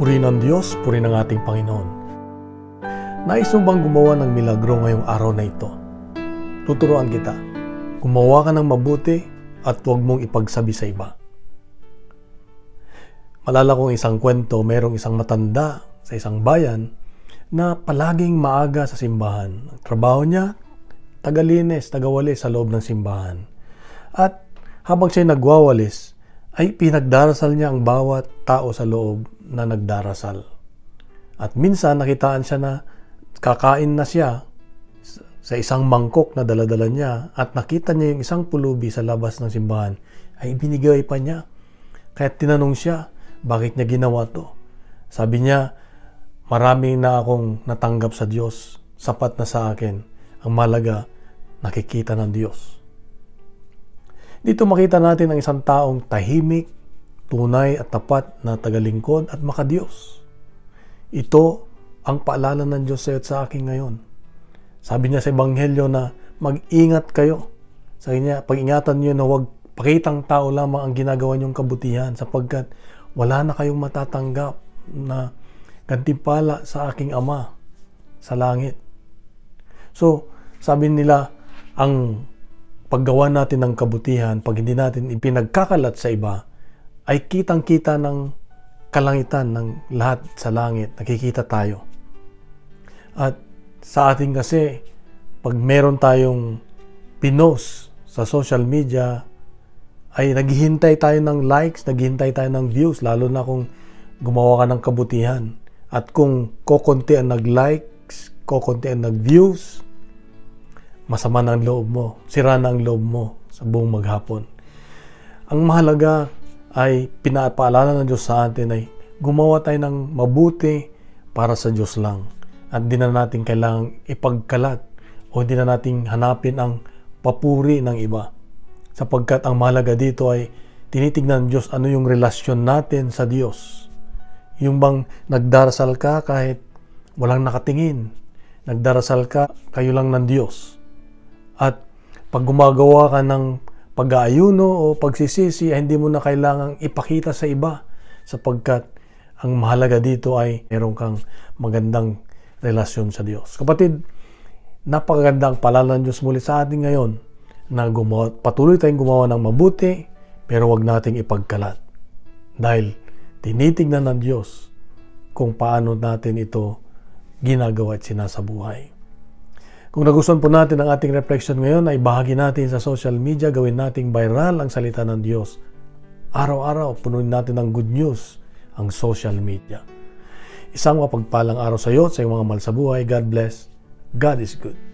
Purihin ang Diyos, purihin ang ating Panginoon. Nais mo bang gumawa ng milagro ngayong araw na ito? Tuturuan kita. Gumawa ka ng mabuti at huwag mong ipagsabi sa iba. Malala kong isang kwento, mayroong isang matanda sa isang bayan na palaging maaga sa simbahan. Ang trabaho niya, tagalinis, tagawalis sa loob ng simbahan. At habang siya nagwawalis, ay pinagdarasal niya ang bawat tao sa loob na nagdarasal. At minsan nakitaan siya na kakain na siya sa isang mangkok na daladala niya at nakita niya yung isang pulubi sa labas ng simbahan, ay ibinigay pa niya. Kaya tinanong siya, bakit niya ginawa to? Sabi niya, marami na akong natanggap sa Diyos, sapat na sa akin. Ang malaga, nakikita ng Diyos. Dito makita natin ang isang taong tahimik, tunay at tapat na tagalingkod at makadiyos. Ito ang paalala ng Diyos sa iyo at sa akin ngayon. Sabi niya sa Ebanghelyo na mag-ingat kayo. Sabi niya, pag-ingatan niyo na huwag pakitang tao lamang ang ginagawa niyong kabutihan sapagkat wala na kayong matatanggap na gantimpala sa aking Ama sa langit. So, sabi nila, ang paggawa natin ng kabutihan, pag hindi natin ipinagkakalat sa iba, ay kitang-kita ng kalangitan ng lahat sa langit. Nakikita tayo. At sa atin kasi, pag meron tayong pinost sa social media, ay naghihintay tayo ng likes, naghihintay tayo ng views, lalo na kung gumawa ka ng kabutihan. At kung kokonti ang nag-likes, kokonti ang nag-views, masama na ang loob mo, sira na ang loob mo sa buong maghapon. Ang mahalaga ay pinapaalala ng Diyos sa atin ay gumawa tayo ng mabuti para sa Diyos lang. At di na natin kailangang ipagkalat o di na natin hanapin ang papuri ng iba. Sapagkat ang mahalaga dito ay tinitignan ng Diyos ano yung relasyon natin sa Diyos. Yung bang nagdarasal ka kahit walang nakatingin. Nagdarasal ka, kayo lang ng Diyos. At pag gumagawa ka ng pag-aayuno o pagsisisi, ay hindi mo na kailangang ipakita sa iba sapagkat ang mahalaga dito ay meron kang magandang relasyon sa Diyos. Kapatid, napakagandang paalala ng Diyos muli sa atin ngayon na patuloy tayong gumawa ng mabuti pero wag nating ipagkalat. Dahil tinitignan ng Diyos kung paano natin ito ginagawa at sinasabuhay. Kung nagustuhan po natin ang ating reflection ngayon, ay bahagi natin sa social media, gawin nating viral ang salita ng Diyos. Araw-araw, punuin natin ng good news ang social media. Isang mapagpalang araw sa iyo at sa iyong mga mahal sa buhay. God bless. God is good.